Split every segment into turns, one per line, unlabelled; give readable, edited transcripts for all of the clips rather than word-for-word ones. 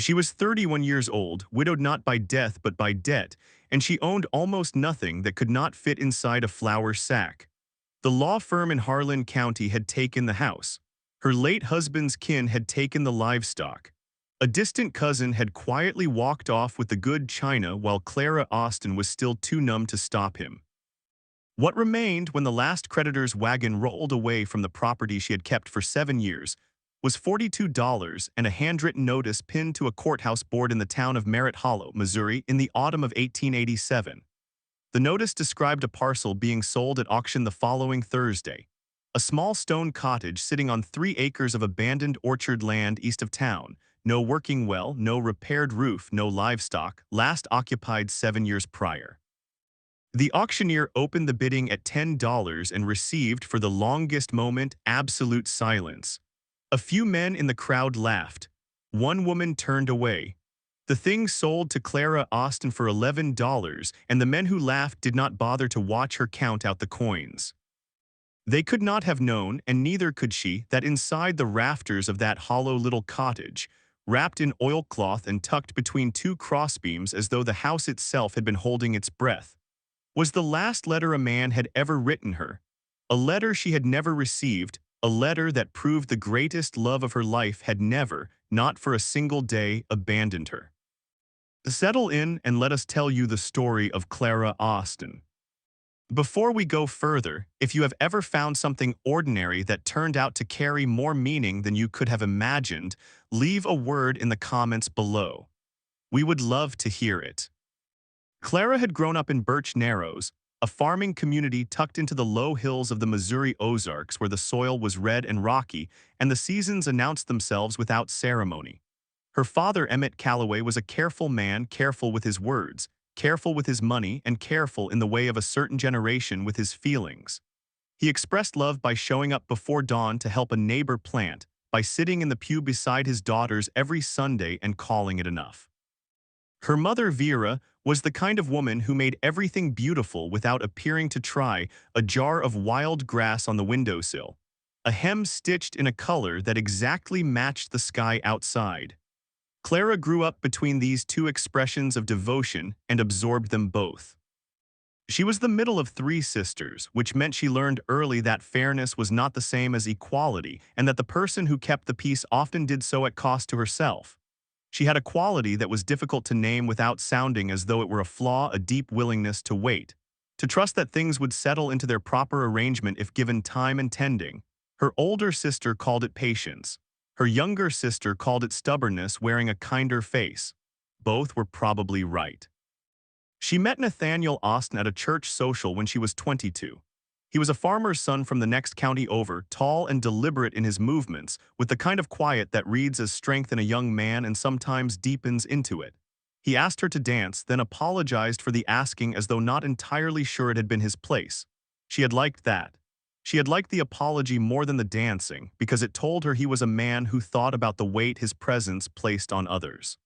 She was 31 years old, widowed not by death but by debt, and she owned almost nothing that could not fit inside a flour sack. The law firm in Harlan County had taken the house. Her late husband's kin had taken the livestock. A distant cousin had quietly walked off with the good china while Clara Osten was still too numb to stop him. What remained when the last creditor's wagon rolled away from the property she had kept for 7 years was $42 and a handwritten notice pinned to a courthouse board in the town of Merritt Hollow, Missouri, in the autumn of 1887. The notice described a parcel being sold at auction the following Thursday. A small stone cottage sitting on 3 acres of abandoned orchard land east of town. No working well, no repaired roof, no livestock, last occupied 7 years prior. The auctioneer opened the bidding at $10 and received, for the longest moment, absolute silence. A few men in the crowd laughed. One woman turned away. The thing sold to Clara Osten for $11, and the men who laughed did not bother to watch her count out the coins. They could not have known, and neither could she, that inside the rafters of that hollow little cottage, wrapped in oilcloth and tucked between 2 crossbeams as though the house itself had been holding its breath, was the last letter a man had ever written her, a letter she had never received, a letter that proved the greatest love of her life had never, not for a single day, abandoned her. Settle in and let us tell you the story of Clara Osten. Before we go further, if you have ever found something ordinary that turned out to carry more meaning than you could have imagined, leave a word in the comments below. We would love to hear it. Clara had grown up in Birch Narrows, a farming community tucked into the low hills of the Missouri Ozarks where the soil was red and rocky and the seasons announced themselves without ceremony. Her father, Emmett Calloway, was a careful man, careful with his words, careful with his money, and careful in the way of a certain generation with his feelings. He expressed love by showing up before dawn to help a neighbor plant, by sitting in the pew beside his daughters every Sunday and calling it enough. Her mother, Vera, was the kind of woman who made everything beautiful without appearing to try, a jar of wild grass on the windowsill, a hem stitched in a color that exactly matched the sky outside. Clara grew up between these 2 expressions of devotion and absorbed them both. She was the middle of 3 sisters, which meant she learned early that fairness was not the same as equality and that the person who kept the peace often did so at cost to herself. She had a quality that was difficult to name without sounding as though it were a flaw, a deep willingness to wait, to trust that things would settle into their proper arrangement if given time and tending. Her older sister called it patience. Her younger sister called it stubbornness, wearing a kinder face. Both were probably right. She met Nathaniel Osten at a church social when she was 22. He was a farmer's son from the next county over, tall and deliberate in his movements, with the kind of quiet that reads as strength in a young man and sometimes deepens into it. He asked her to dance, then apologized for the asking as though not entirely sure it had been his place. She had liked that. She had liked the apology more than the dancing, because it told her he was a man who thought about the weight his presence placed on others.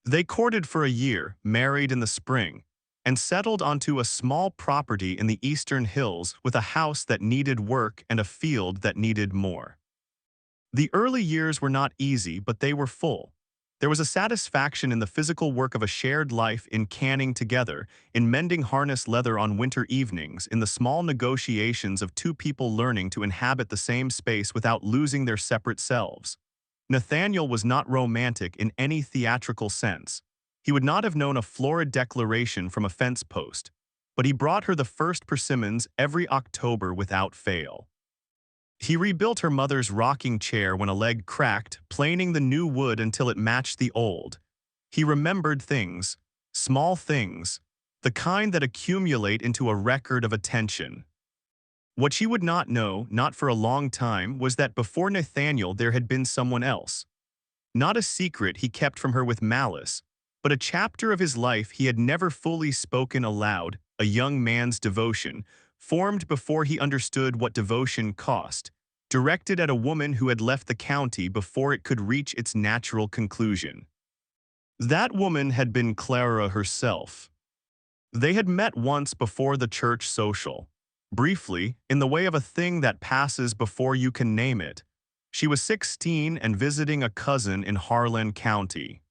They courted for a year, married in the spring, and settled onto a small property in the eastern hills with a house that needed work and a field that needed more. The early years were not easy, but they were full. There was a satisfaction in the physical work of a shared life, in canning together, in mending harness leather on winter evenings, in the small negotiations of 2 people learning to inhabit the same space without losing their separate selves. Nathaniel was not romantic in any theatrical sense. He would not have known a florid declaration from a fence post, but he brought her the first persimmons every October without fail. He rebuilt her mother's rocking chair when a leg cracked, planing the new wood until it matched the old. He remembered things, small things, the kind that accumulate into a record of attention. What she would not know, not for a long time, was that before Nathaniel there had been someone else. Not a secret he kept from her with malice, but a chapter of his life he had never fully spoken aloud, a young man's devotion, formed before he understood what devotion cost, directed at a woman who had left the county before it could reach its natural conclusion. That woman had been Clara herself. They had met once before the church social, briefly, in the way of a thing that passes before you can name it. She was 16 and visiting a cousin in Harlan County.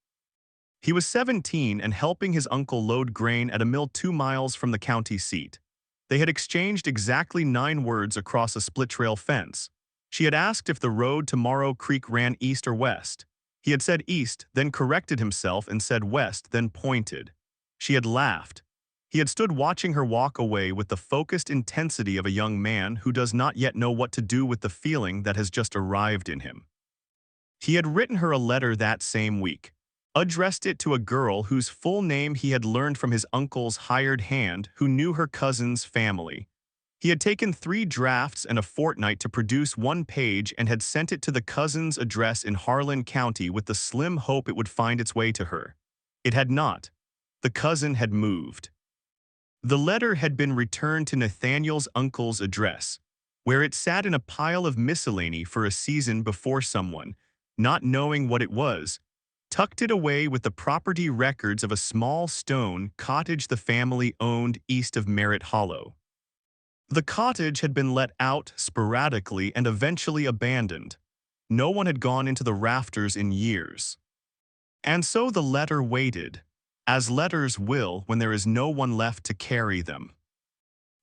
He was 17 and helping his uncle load grain at a mill 2 miles from the county seat. They had exchanged exactly 9 words across a split-rail fence. She had asked if the road to Morrow Creek ran east or west. He had said east, then corrected himself and said west, then pointed. She had laughed. He had stood watching her walk away with the focused intensity of a young man who does not yet know what to do with the feeling that has just arrived in him. He had written her a letter that same week, addressed it to a girl whose full name he had learned from his uncle's hired hand who knew her cousin's family. He had taken 3 drafts and a fortnight to produce 1 page and had sent it to the cousin's address in Harlan County with the slim hope it would find its way to her. It had not. The cousin had moved. The letter had been returned to Nathaniel's uncle's address, where it sat in a pile of miscellany for a season before someone, not knowing what it was, tucked it away with the property records of a small stone cottage the family owned east of Merritt Hollow. The cottage had been let out sporadically and eventually abandoned. No one had gone into the rafters in years. And so the letter waited, as letters will when there is no one left to carry them.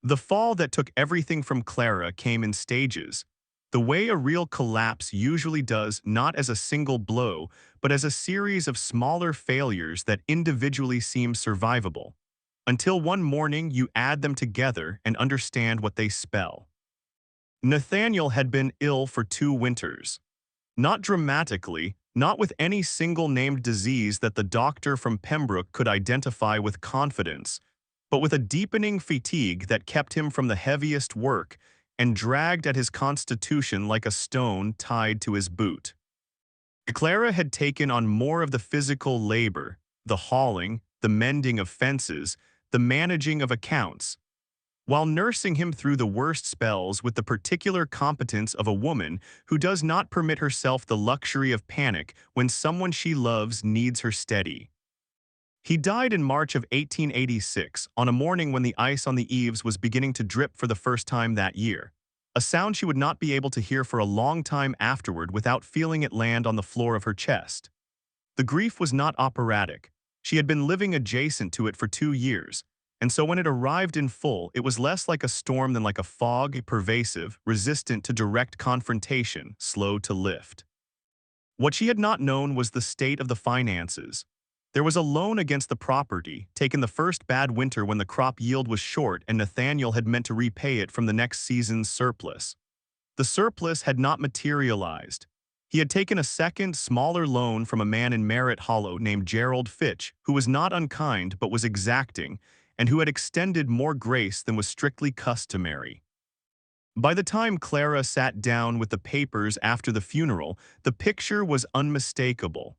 The fall that took everything from Clara came in stages, the way a real collapse usually does, not as a single blow, but as a series of smaller failures that individually seem survivable, until one morning you add them together and understand what they spell. Nathaniel had been ill for 2 winters. Not dramatically, not with any single named disease that the doctor from Pembroke could identify with confidence, but with a deepening fatigue that kept him from the heaviest work and dragged at his constitution like a stone tied to his boot. Clara had taken on more of the physical labor, the hauling, the mending of fences, the managing of accounts, while nursing him through the worst spells with the particular competence of a woman who does not permit herself the luxury of panic when someone she loves needs her steady. He died in March of 1886, on a morning when the ice on the eaves was beginning to drip for the first time that year, a sound she would not be able to hear for a long time afterward without feeling it land on the floor of her chest. The grief was not operatic. She had been living adjacent to it for 2 years, and so when it arrived in full, it was less like a storm than like a fog, pervasive, resistant to direct confrontation, slow to lift. What she had not known was the state of the finances. There was a loan against the property, taken the first bad winter when the crop yield was short and Nathaniel had meant to repay it from the next season's surplus. The surplus had not materialized. He had taken a second, smaller loan from a man in Merritt Hollow named Gerald Fitch, who was not unkind but was exacting, and who had extended more grace than was strictly customary. By the time Clara sat down with the papers after the funeral, the picture was unmistakable.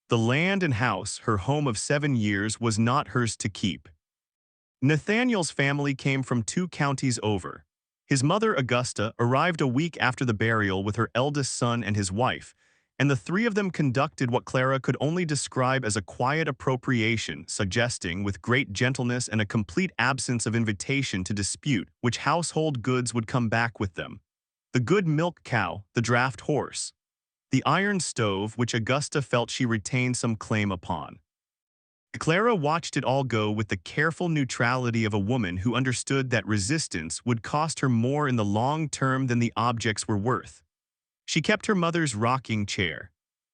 The land and house, her home of 7 years, was not hers to keep. Nathaniel's family came from 2 counties over. His mother, Augusta, arrived a week after the burial with her eldest son and his wife, and the 3 of them conducted what Clara could only describe as a quiet appropriation, suggesting, with great gentleness and a complete absence of invitation to dispute, which household goods would come back with them. The good milk cow, the draft horse. The iron stove, which Augusta felt she retained some claim upon. Clara watched it all go with the careful neutrality of a woman who understood that resistance would cost her more in the long term than the objects were worth. She kept her mother's rocking chair.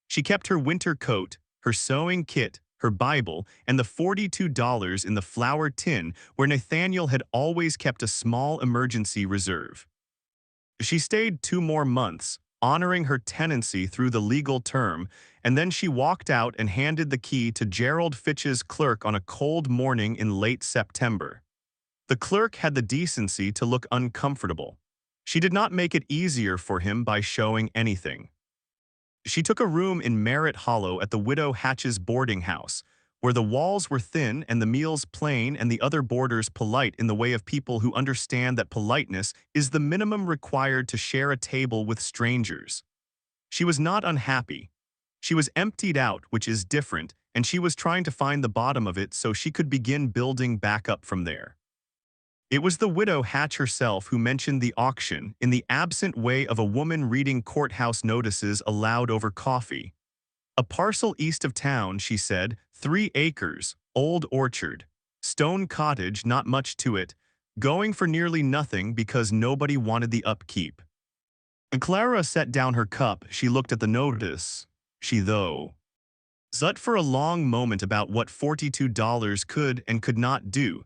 She kept her winter coat, her sewing kit, her Bible, and the $42 in the flour tin where Nathaniel had always kept a small emergency reserve. She stayed 2 more months, honoring her tenancy through the legal term, and then she walked out and handed the key to Gerald Fitch's clerk on a cold morning in late September. The clerk had the decency to look uncomfortable. She did not make it easier for him by showing anything. She took a room in Merritt Hollow at the widow Hatch's boarding house, where the walls were thin and the meals plain and the other boarders polite in the way of people who understand that politeness is the minimum required to share a table with strangers. She was not unhappy. She was emptied out, which is different, and she was trying to find the bottom of it so she could begin building back up from there. It was the widow Hatch herself who mentioned the auction in the absent way of a woman reading courthouse notices aloud over coffee. A parcel east of town, she said, 3 acres, old orchard, stone cottage, not much to it, going for nearly nothing because nobody wanted the upkeep. When Clara set down her cup, she looked at the notice. She though. Zut for a long moment about what $42 could and could not do,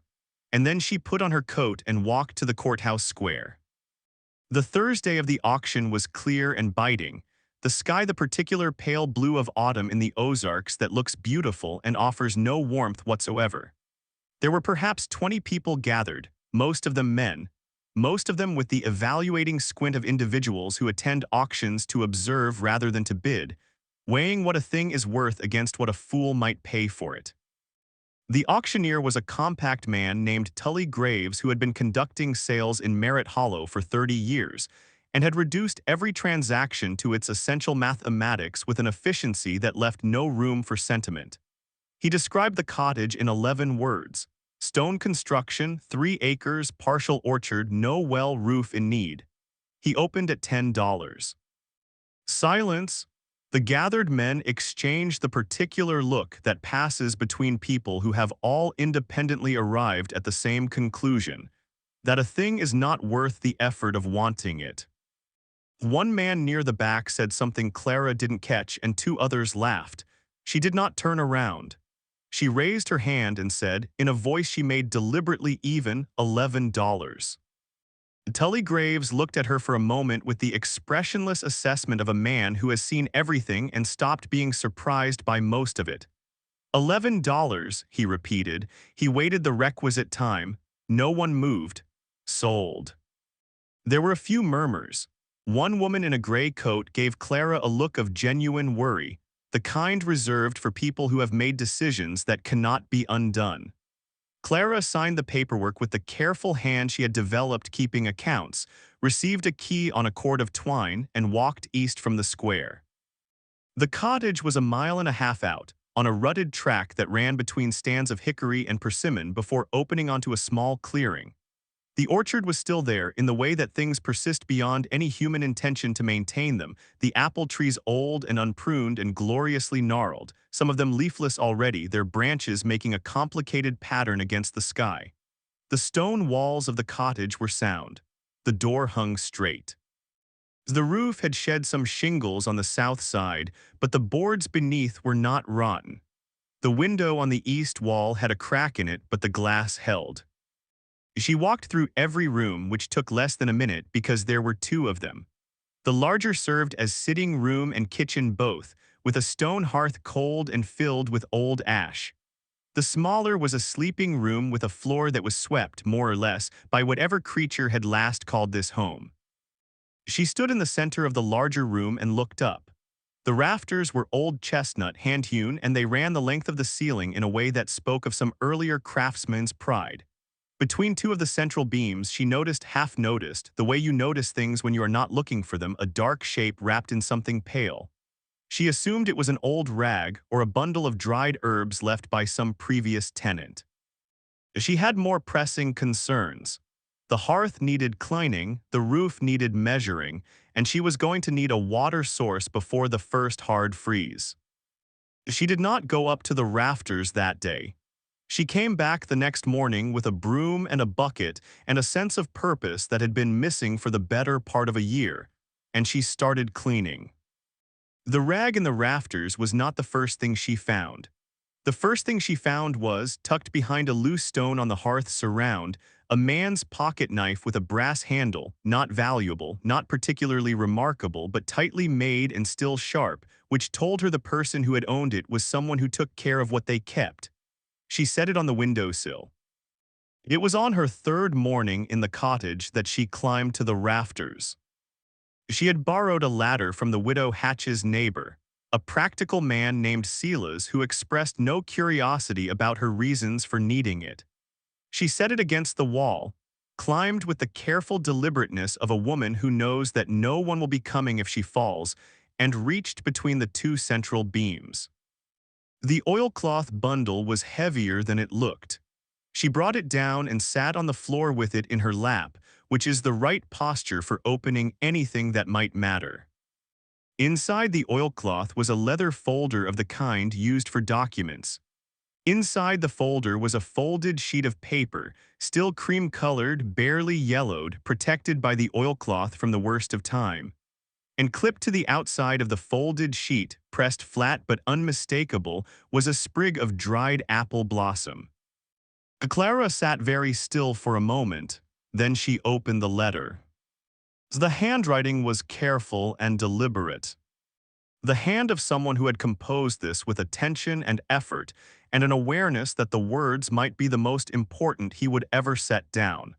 and then she put on her coat and walked to the courthouse square. The Thursday of the auction was clear and biting, the sky the particular pale blue of autumn in the Ozarks that looks beautiful and offers no warmth whatsoever. There were perhaps 20 people gathered, most of them men, most of them with the evaluating squint of individuals who attend auctions to observe rather than to bid, weighing what a thing is worth against what a fool might pay for it. The auctioneer was a compact man named Tully Graves who had been conducting sales in Merritt Hollow for 30 years and had reduced every transaction to its essential mathematics with an efficiency that left no room for sentiment. He described the cottage in 11 words. Stone construction, 3 acres, partial orchard, no well roof in need. He opened at $10. Silence. The gathered men exchanged the particular look that passes between people who have all independently arrived at the same conclusion, that a thing is not worth the effort of wanting it. One man near the back said something Clara didn't catch and 2 others laughed. She did not turn around. She raised her hand and said, in a voice she made deliberately even, $11. Tully Graves looked at her for a moment with the expressionless assessment of a man who has seen everything and stopped being surprised by most of it. $11, he repeated. He waited the requisite time. No one moved. Sold. There were a few murmurs. One woman in a gray coat gave Clara a look of genuine worry, the kind reserved for people who have made decisions that cannot be undone. Clara signed the paperwork with the careful hand she had developed keeping accounts, received a key on a cord of twine, and walked east from the square. The cottage was a mile and a half out, on a rutted track that ran between stands of hickory and persimmon before opening onto a small clearing. The orchard was still there in the way that things persist beyond any human intention to maintain them, the apple trees old and unpruned and gloriously gnarled, some of them leafless already, their branches making a complicated pattern against the sky. The stone walls of the cottage were sound. The door hung straight. The roof had shed some shingles on the south side, but the boards beneath were not rotten. The window on the east wall had a crack in it, but the glass held. She walked through every room, which took less than a minute because there were 2 of them. The larger served as sitting room and kitchen both, with a stone hearth cold and filled with old ash. The smaller was a sleeping room with a floor that was swept, more or less, by whatever creature had last called this home. She stood in the center of the larger room and looked up. The rafters were old chestnut, hand-hewn, and they ran the length of the ceiling in a way that spoke of some earlier craftsman's pride. Between 2 of the central beams, she half-noticed, the way you notice things when you are not looking for them, a dark shape wrapped in something pale. She assumed it was an old rag or a bundle of dried herbs left by some previous tenant. She had more pressing concerns. The hearth needed cleaning, the roof needed measuring, and she was going to need a water source before the first hard freeze. She did not go up to the rafters that day. She came back the next morning with a broom and a bucket and a sense of purpose that had been missing for the better part of a year, and she started cleaning. The rag in the rafters was not the first thing she found. The first thing she found was, tucked behind a loose stone on the hearth surround, a man's pocket knife with a brass handle, not valuable, not particularly remarkable, but tightly made and still sharp, which told her the person who had owned it was someone who took care of what they kept. She set it on the windowsill. It was on her 3rd morning in the cottage that she climbed to the rafters. She had borrowed a ladder from the widow Hatch's neighbor, a practical man named Silas who expressed no curiosity about her reasons for needing it. She set it against the wall, climbed with the careful deliberateness of a woman who knows that no one will be coming if she falls, and reached between the 2 central beams. The oilcloth bundle was heavier than it looked. She brought it down and sat on the floor with it in her lap, which is the right posture for opening anything that might matter. Inside the oilcloth was a leather folder of the kind used for documents. Inside the folder was a folded sheet of paper, still cream-colored, barely yellowed, protected by the oilcloth from the worst of time. And clipped to the outside of the folded sheet, pressed flat but unmistakable, was a sprig of dried apple blossom. Clara sat very still for a moment, then she opened the letter. The handwriting was careful and deliberate. The hand of someone who had composed this with attention and effort, and an awareness that the words might be the most important he would ever set down.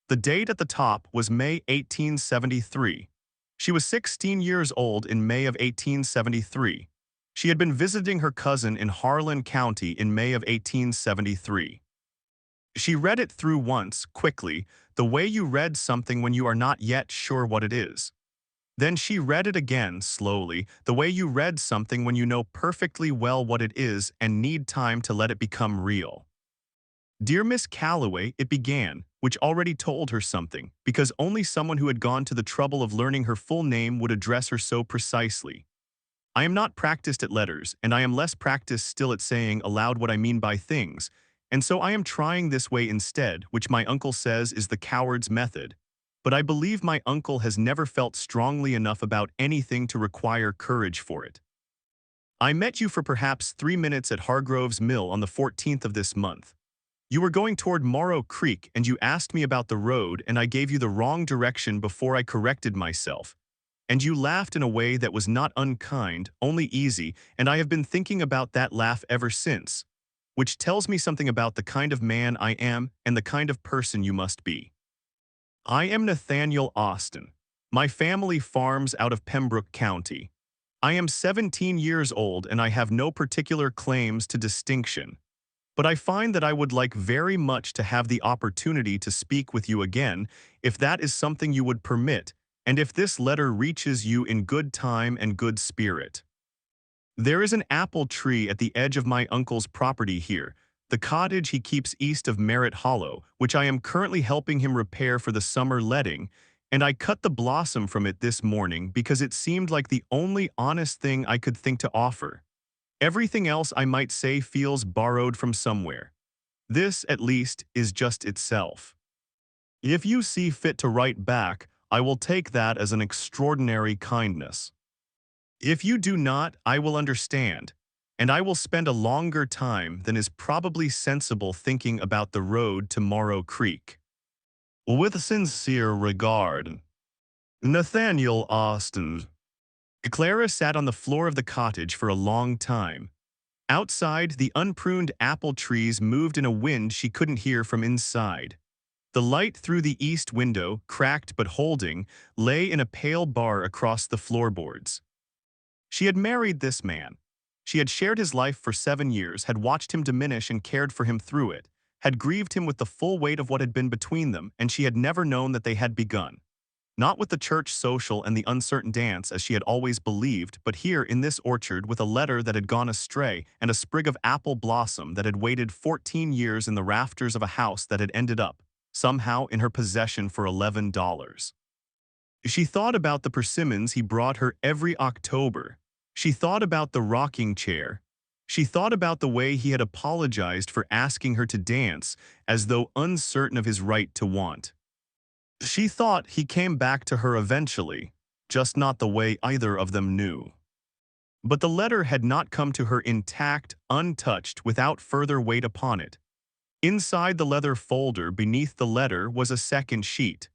The date at the top was May 1873. She was 16 years old in May of 1873. She had been visiting her cousin in Harlan County in May of 1873. She read it through once, quickly, the way you read something when you are not yet sure what it is. Then she read it again, slowly, the way you read something when you know perfectly well what it is and need time to let it become real. Dear Miss Calloway, it began, which already told her something, because only someone who had gone to the trouble of learning her full name would address her so precisely. I am not practiced at letters, and I am less practiced still at saying aloud what I mean by things, and so I am trying this way instead, which my uncle says is the coward's method. But I believe my uncle has never felt strongly enough about anything to require courage for it. I met you for perhaps 3 minutes at Hargrove's Mill on the 14th of this month. You were going toward Morrow Creek and you asked me about the road and I gave you the wrong direction before I corrected myself. And you laughed in a way that was not unkind, only easy, and I have been thinking about that laugh ever since, which tells me something about the kind of man I am and the kind of person you must be. I am Nathaniel Osten. My family farms out of Pembroke County. I am 17 years old and I have no particular claims to distinction. But I find that I would like very much to have the opportunity to speak with you again, if that is something you would permit, and if this letter reaches you in good time and good spirit. There is an apple tree at the edge of my uncle's property here, the cottage he keeps east of Merritt Hollow, which I am currently helping him repair for the summer letting, and I cut the blossom from it this morning because it seemed like the only honest thing I could think to offer. Everything else I might say feels borrowed from somewhere. This, at least, is just itself. If you see fit to write back, I will take that as an extraordinary kindness. If you do not, I will understand, and I will spend a longer time than is probably sensible thinking about the road to Morrow Creek. With sincere regard, Nathaniel Osten. Clara sat on the floor of the cottage for a long time. Outside, the unpruned apple trees moved in a wind she couldn't hear from inside. The light through the east window, cracked but holding, lay in a pale bar across the floorboards. She had married this man. She had shared his life for 7 years, had watched him diminish and cared for him through it, had grieved him with the full weight of what had been between them, and she had never known that they had begun. Not with the church social and the uncertain dance as she had always believed, but here in this orchard with a letter that had gone astray and a sprig of apple blossom that had waited 14 years in the rafters of a house that had ended up, somehow, in her possession for $11. She thought about the persimmons he brought her every October. She thought about the rocking chair. She thought about the way he had apologized for asking her to dance, as though uncertain of his right to want. She thought he came back to her eventually, just not the way either of them knew. But the letter had not come to her intact, untouched, without further weight upon it. Inside the leather folder beneath the letter was a second sheet.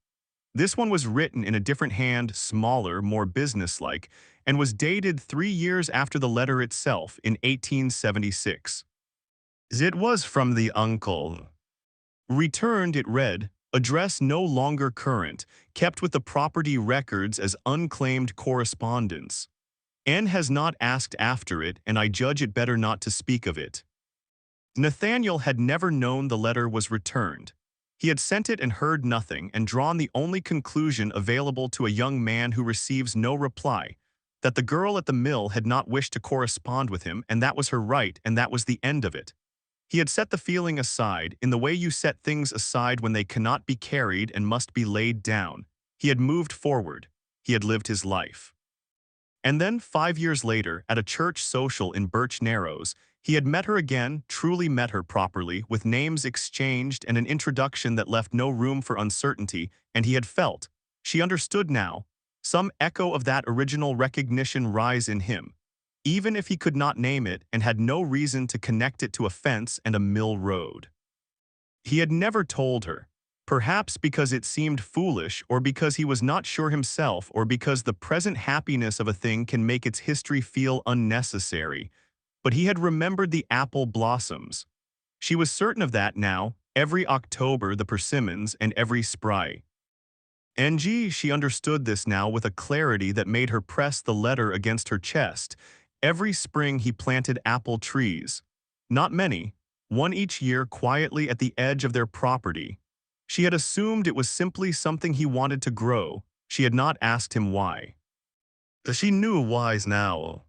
This one was written in a different hand, smaller, more businesslike, and was dated 3 years after the letter itself in 1876. It was from the uncle. Returned, it read, address no longer current, kept with the property records as unclaimed correspondence. N has not asked after it, and I judge it better not to speak of it. Nathaniel had never known the letter was returned. He had sent it and heard nothing, and drawn the only conclusion available to a young man who receives no reply, that the girl at the mill had not wished to correspond with him, and that was her right, and that was the end of it. He had set the feeling aside in the way you set things aside when they cannot be carried and must be laid down. He had moved forward. He had lived his life. And then, 5 years later, at a church social in Birch Narrows, he had met her again, truly met her properly, with names exchanged and an introduction that left no room for uncertainty, and he had felt, she understood now, some echo of that original recognition rise in him, even if he could not name it and had no reason to connect it to a fence and a mill road. He had never told her, perhaps because it seemed foolish or because he was not sure himself or because the present happiness of a thing can make its history feel unnecessary, but he had remembered the apple blossoms. She was certain of that now, every October the persimmons and every spry. She understood this now with a clarity that made her press the letter against her chest. Every spring he planted apple trees. Not many, one each year quietly at the edge of their property. She had assumed it was simply something he wanted to grow. She had not asked him why. She knew whys now.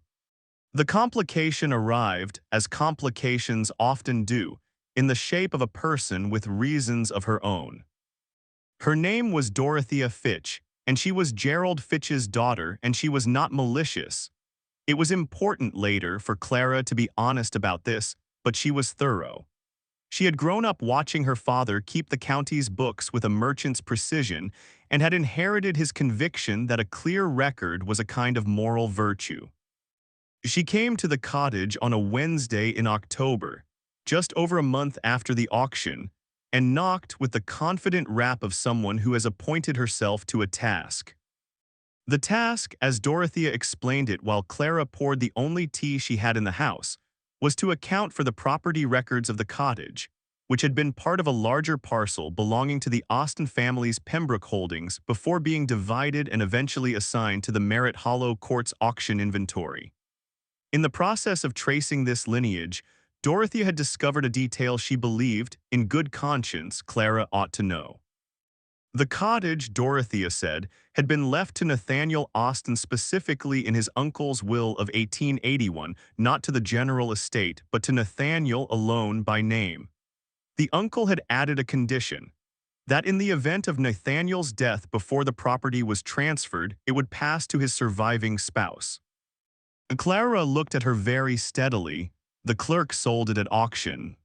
The complication arrived, as complications often do, in the shape of a person with reasons of her own. Her name was Dorothea Fitch, and she was Gerald Fitch's daughter, and she was not malicious. It was important later for Clara to be honest about this, but she was thorough. She had grown up watching her father keep the county's books with a merchant's precision and had inherited his conviction that a clear record was a kind of moral virtue. She came to the cottage on a Wednesday in October, just over a month after the auction, and knocked with the confident rap of someone who has appointed herself to a task. The task, as Dorothea explained it while Clara poured the only tea she had in the house, was to account for the property records of the cottage, which had been part of a larger parcel belonging to the Austen family's Pembroke holdings before being divided and eventually assigned to the Merritt Hollow Court's auction inventory. In the process of tracing this lineage, Dorothea had discovered a detail she believed, in good conscience, Clara ought to know. The cottage, Dorothea said, had been left to Nathaniel Austen specifically in his uncle's will of 1881, not to the general estate, but to Nathaniel alone by name. The uncle had added a condition, that in the event of Nathaniel's death before the property was transferred, it would pass to his surviving spouse. Clara looked at her very steadily. The clerk sold it at auction.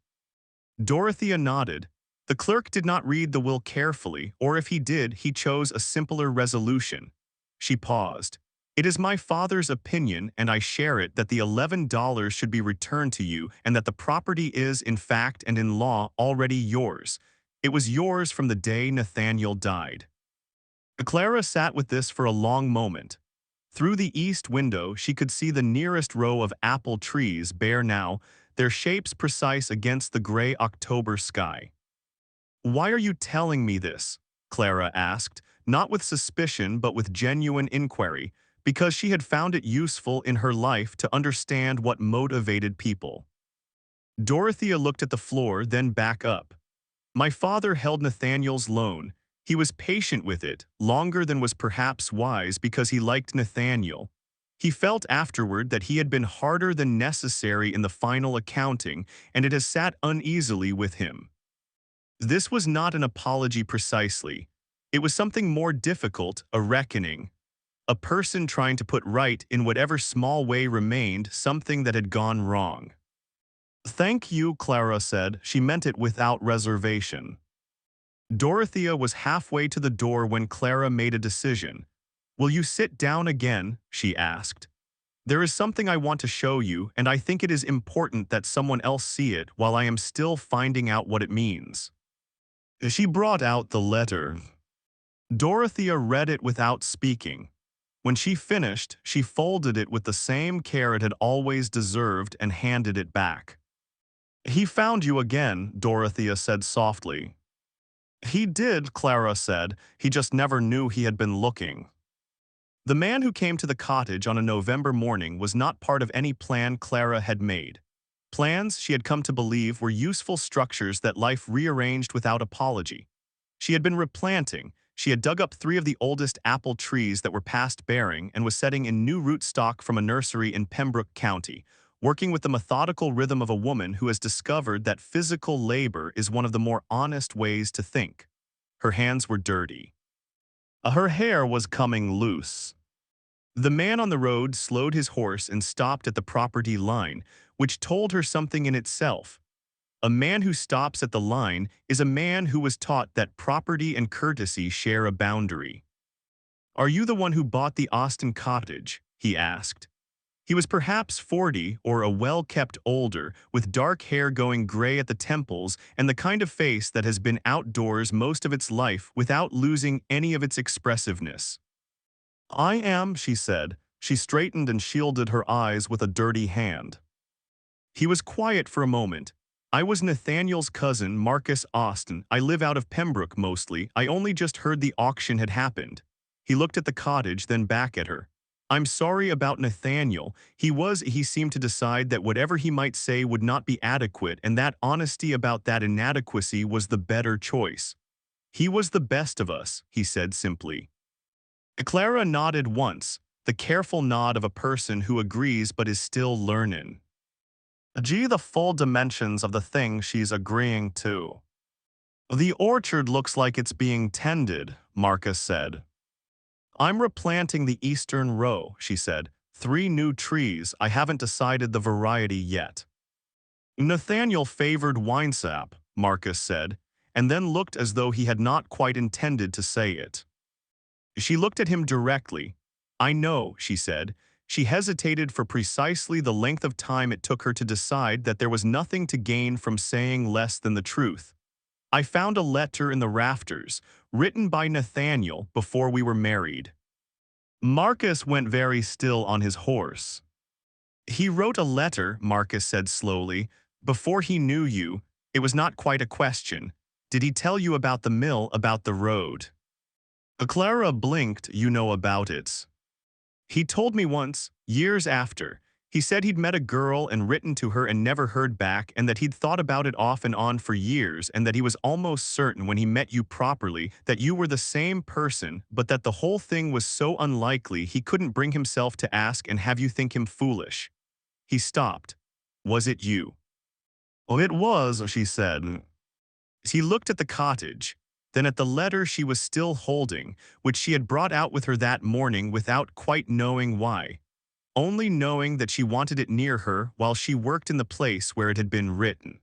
Dorothea nodded. The clerk did not read the will carefully, or if he did, he chose a simpler resolution. She paused. It is my father's opinion, and I share it, that the $11 should be returned to you and that the property is, in fact and in law, already yours. It was yours from the day Nathaniel died. Clara sat with this for a long moment. Through the east window, she could see the nearest row of apple trees bare now, their shapes precise against the gray October sky. "Why are you telling me this?" Clara asked, not with suspicion but with genuine inquiry, because she had found it useful in her life to understand what motivated people. Dorothea looked at the floor, then back up. "My father held Nathaniel's loan. He was patient with it, longer than was perhaps wise because he liked Nathaniel. He felt afterward that he had been harder than necessary in the final accounting, and it has sat uneasily with him." This was not an apology precisely. It was something more difficult, a reckoning. A person trying to put right in whatever small way remained something that had gone wrong. "Thank you," Clara said. She meant it without reservation. Dorothea was halfway to the door when Clara made a decision. "Will you sit down again?" she asked. "There is something I want to show you, and I think it is important that someone else see it while I am still finding out what it means." She brought out the letter. Dorothea read it without speaking. When she finished, she folded it with the same care it had always deserved and handed it back. "He found you again," Dorothea said softly. "He did," Clara said. "He just never knew he had been looking." The man who came to the cottage on a November morning was not part of any plan Clara had made. Plans, she had come to believe, were useful structures that life rearranged without apology. She had been replanting. She had dug up 3 of the oldest apple trees that were past bearing and was setting in new rootstock from a nursery in Pembroke County, working with the methodical rhythm of a woman who has discovered that physical labor is one of the more honest ways to think. Her hands were dirty. Her hair was coming loose. The man on the road slowed his horse and stopped at the property line, which told her something in itself. A man who stops at the line is a man who was taught that property and courtesy share a boundary. "Are you the one who bought the Austen cottage?" he asked. He was perhaps 40 or a well-kept older, with dark hair going gray at the temples and the kind of face that has been outdoors most of its life without losing any of its expressiveness. "I am," she said. She straightened and shielded her eyes with a dirty hand. He was quiet for a moment. "I was Nathaniel's cousin, Marcus Austen. I live out of Pembroke mostly. I only just heard the auction had happened." He looked at the cottage, then back at her. "I'm sorry about Nathaniel. He seemed to decide that whatever he might say would not be adequate, and that honesty about that inadequacy was the better choice. He was the best of us," he said simply. Clara nodded once, the careful nod of a person who agrees but is still learning. Gee, the full dimensions of the thing she's agreeing to. "The orchard looks like it's being tended," Marcus said. "I'm replanting the eastern row," she said. "3 new trees. I haven't decided the variety yet." "Nathaniel favored winesap," Marcus said, and then looked as though he had not quite intended to say it. She looked at him directly. "I know," she said. She hesitated for precisely the length of time it took her to decide that there was nothing to gain from saying less than the truth. "I found a letter in the rafters, written by Nathaniel before we were married." Marcus went very still on his horse. "He wrote a letter," Marcus said slowly, "before he knew you. It was not quite a question. Did he tell you about the mill, about the road?" Clara blinked. "You know about it." "He told me once, years after. He said he'd met a girl and written to her and never heard back, and that he'd thought about it off and on for years, and that he was almost certain when he met you properly that you were the same person, but that the whole thing was so unlikely he couldn't bring himself to ask and have you think him foolish." He stopped. "Was it you?" "Oh, it was," she said. He looked at the cottage, then at the letter she was still holding, which she had brought out with her that morning without quite knowing why, only knowing that she wanted it near her while she worked in the place where it had been written.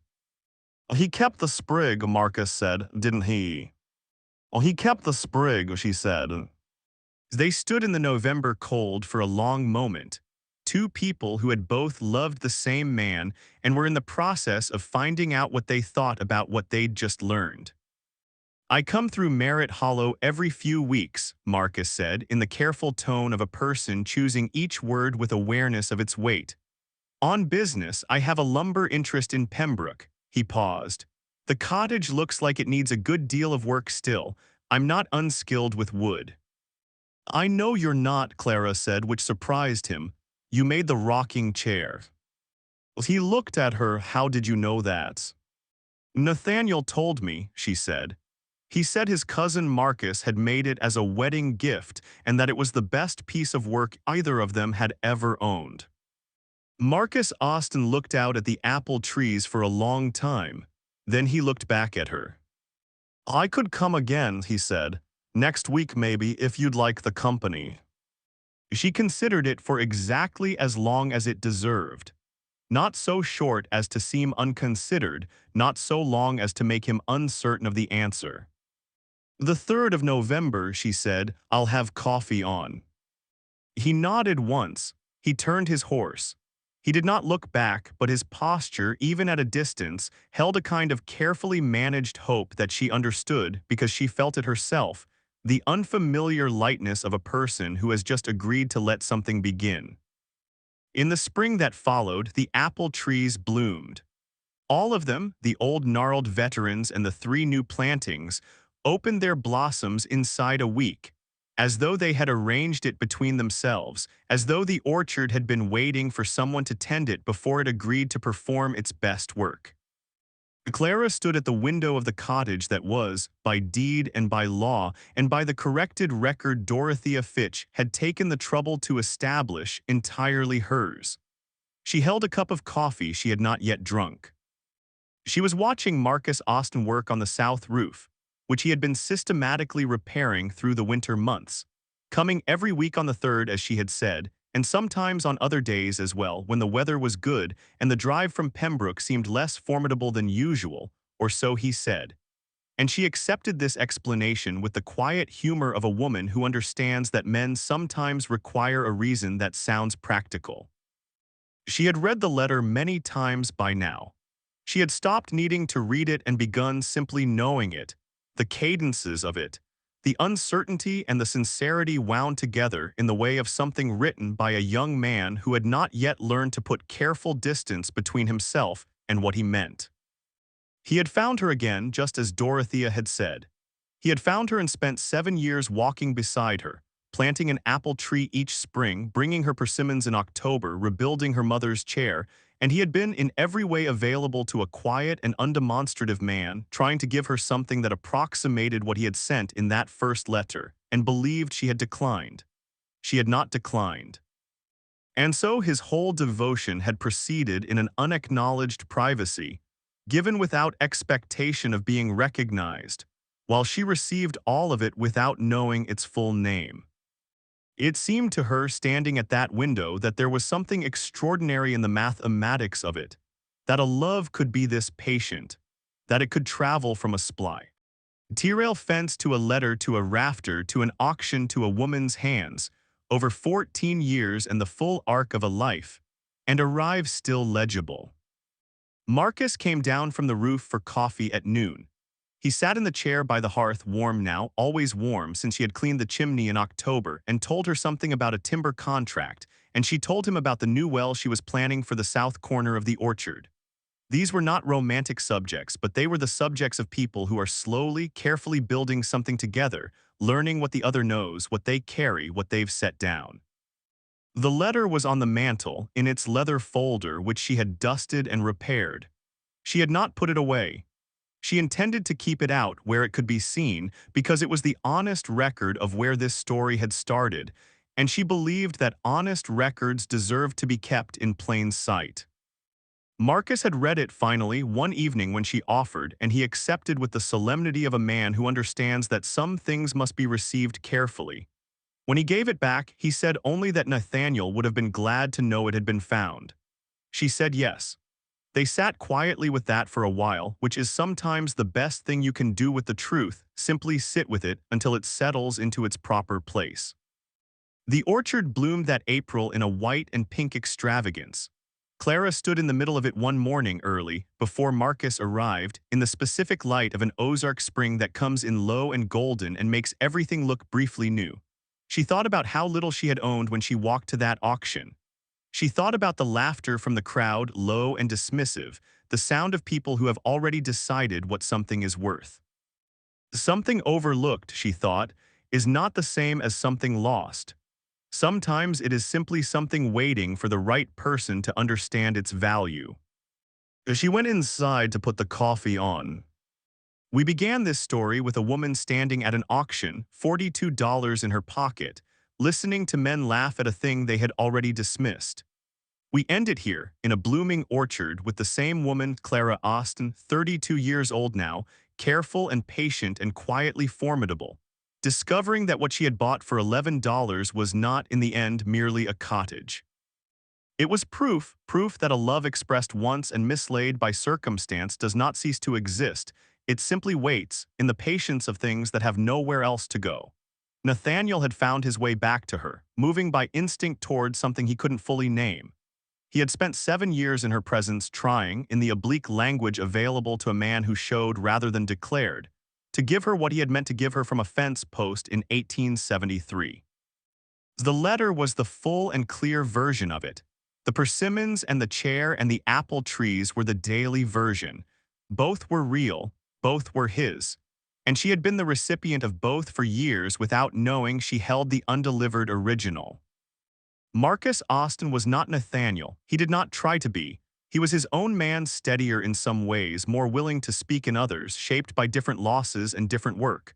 "He kept the sprig," Marcus said, "didn't he?" "Oh, he kept the sprig," she said. They stood in the November cold for a long moment, 2 people who had both loved the same man and were in the process of finding out what they thought about what they'd just learned. "I come through Merritt Hollow every few weeks," Marcus said, in the careful tone of a person choosing each word with awareness of its weight. "On business, I have a lumber interest in Pembroke." He paused. "The cottage looks like it needs a good deal of work still. I'm not unskilled with wood." "I know you're not," Clara said, which surprised him. "You made the rocking chair." He looked at her. "How did you know that?" "Nathaniel told me," she said. "He said his cousin Marcus had made it as a wedding gift and that it was the best piece of work either of them had ever owned." Marcus Austen looked out at the apple trees for a long time. Then he looked back at her. "I could come again," he said. "Next week maybe, if you'd like the company." She considered it for exactly as long as it deserved. Not so short as to seem unconsidered, not so long as to make him uncertain of the answer. "The 3rd of November," she said. "I'll have coffee on." He nodded once. He turned his horse. He did not look back, but his posture, even at a distance, held a kind of carefully managed hope that she understood because she felt it herself, the unfamiliar lightness of a person who has just agreed to let something begin. In the spring that followed, the apple trees bloomed. All of them, the old gnarled veterans and the 3 new plantings, opened their blossoms inside a week, as though they had arranged it between themselves, as though the orchard had been waiting for someone to tend it before it agreed to perform its best work. Clara stood at the window of the cottage that was, by deed and by law and by the corrected record Dorothea Fitch had taken the trouble to establish, entirely hers. She held a cup of coffee she had not yet drunk. She was watching Marcus Austen work on the south roof, which he had been systematically repairing through the winter months, coming every week on the 3rd as she had said, and sometimes on other days as well when the weather was good and the drive from Pembroke seemed less formidable than usual, or so he said. And she accepted this explanation with the quiet humor of a woman who understands that men sometimes require a reason that sounds practical. She had read the letter many times by now. She had stopped needing to read it and begun simply knowing it, the cadences of it, the uncertainty and the sincerity wound together in the way of something written by a young man who had not yet learned to put careful distance between himself and what he meant. He had found her again, just as Dorothea had said. He had found her and spent 7 years walking beside her, planting an apple tree each spring, bringing her persimmons in October, rebuilding her mother's chair, and he had been in every way available to a quiet and undemonstrative man, trying to give her something that approximated what he had sent in that first letter, and believed she had declined. She had not declined. And so his whole devotion had proceeded in an unacknowledged privacy, given without expectation of being recognized, while she received all of it without knowing its full name. It seemed to her standing at that window that there was something extraordinary in the mathematics of it, that a love could be this patient, that it could travel from a tirail fence to a letter to a rafter to an auction to a woman's hands, over 14 years and the full arc of a life, and arrive still legible. Marcus came down from the roof for coffee at noon. He sat in the chair by the hearth, warm now, always warm since she had cleaned the chimney in October, and told her something about a timber contract, and she told him about the new well she was planning for the south corner of the orchard. These were not romantic subjects, but they were the subjects of people who are slowly, carefully building something together, learning what the other knows, what they carry, what they've set down. The letter was on the mantel, in its leather folder which she had dusted and repaired. She had not put it away. She intended to keep it out where it could be seen because it was the honest record of where this story had started, and she believed that honest records deserved to be kept in plain sight. Marcus had read it finally one evening when she offered, and he accepted with the solemnity of a man who understands that some things must be received carefully. When he gave it back, he said only that Nathaniel would have been glad to know it had been found. She said yes. They sat quietly with that for a while, which is sometimes the best thing you can do with the truth, simply sit with it until it settles into its proper place. The orchard bloomed that April in a white and pink extravagance. Clara stood in the middle of it one morning early, before Marcus arrived, in the specific light of an Ozark spring that comes in low and golden and makes everything look briefly new. She thought about how little she had owned when she walked to that auction. She thought about the laughter from the crowd, low and dismissive, the sound of people who have already decided what something is worth. Something overlooked, she thought, is not the same as something lost. Sometimes it is simply something waiting for the right person to understand its value. She went inside to put the coffee on. We began this story with a woman standing at an auction, $42 in her pocket, listening to men laugh at a thing they had already dismissed. We end it here, in a blooming orchard, with the same woman, Clara Osten, 32 years old now, careful and patient and quietly formidable, discovering that what she had bought for $11 was not, in the end, merely a cottage. It was proof that a love expressed once and mislaid by circumstance does not cease to exist. It simply waits, in the patience of things that have nowhere else to go. Nathaniel had found his way back to her, moving by instinct toward something he couldn't fully name. He had spent 7 years in her presence trying, in the oblique language available to a man who showed rather than declared, to give her what he had meant to give her from a fence post in 1873. The letter was the full and clear version of it. The persimmons and the chair and the apple trees were the daily version. Both were real, both were his. And she had been the recipient of both for years without knowing she held the undelivered original. Marcus Austen was not Nathaniel. He did not try to be. He was his own man, steadier in some ways, more willing to speak in others, shaped by different losses and different work.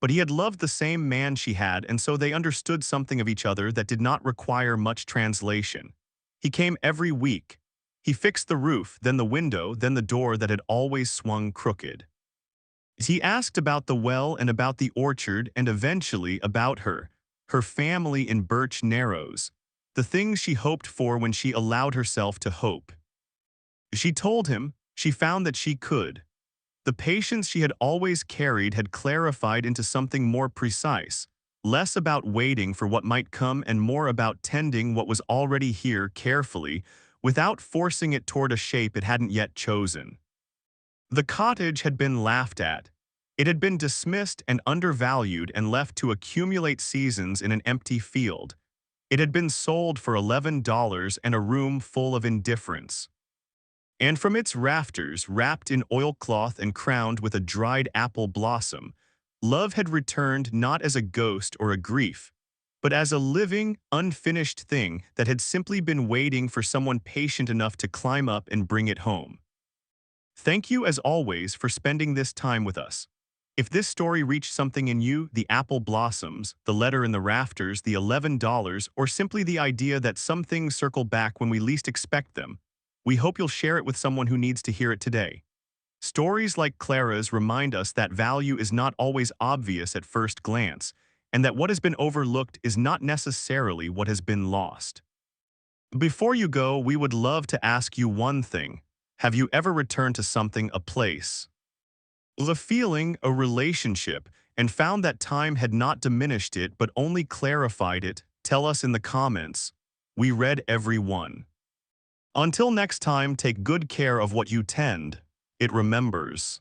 But he had loved the same man she had, and so they understood something of each other that did not require much translation. He came every week. He fixed the roof, then the window, then the door that had always swung crooked. He asked about the well and about the orchard and eventually about her family in Birch Narrows, the things she hoped for when she allowed herself to hope. She told him she found that she could. The patience she had always carried had clarified into something more precise, less about waiting for what might come and more about tending what was already here carefully, without forcing it toward a shape it hadn't yet chosen. The cottage had been laughed at. It had been dismissed and undervalued and left to accumulate seasons in an empty field. It had been sold for $11 and a room full of indifference. And from its rafters, wrapped in oilcloth and crowned with a dried apple blossom, love had returned not as a ghost or a grief, but as a living, unfinished thing that had simply been waiting for someone patient enough to climb up and bring it home. Thank you, as always, for spending this time with us. If this story reached something in you, the apple blossoms, the letter in the rafters, the $11, or simply the idea that some things circle back when we least expect them, we hope you'll share it with someone who needs to hear it today. Stories like Clara's remind us that value is not always obvious at first glance, and that what has been overlooked is not necessarily what has been lost. Before you go, we would love to ask you one thing. Have you ever returned to something, a place, a feeling, a relationship, and found that time had not diminished it but only clarified it? Tell us in the comments. We read every one. Until next time, take good care of what you tend. It remembers.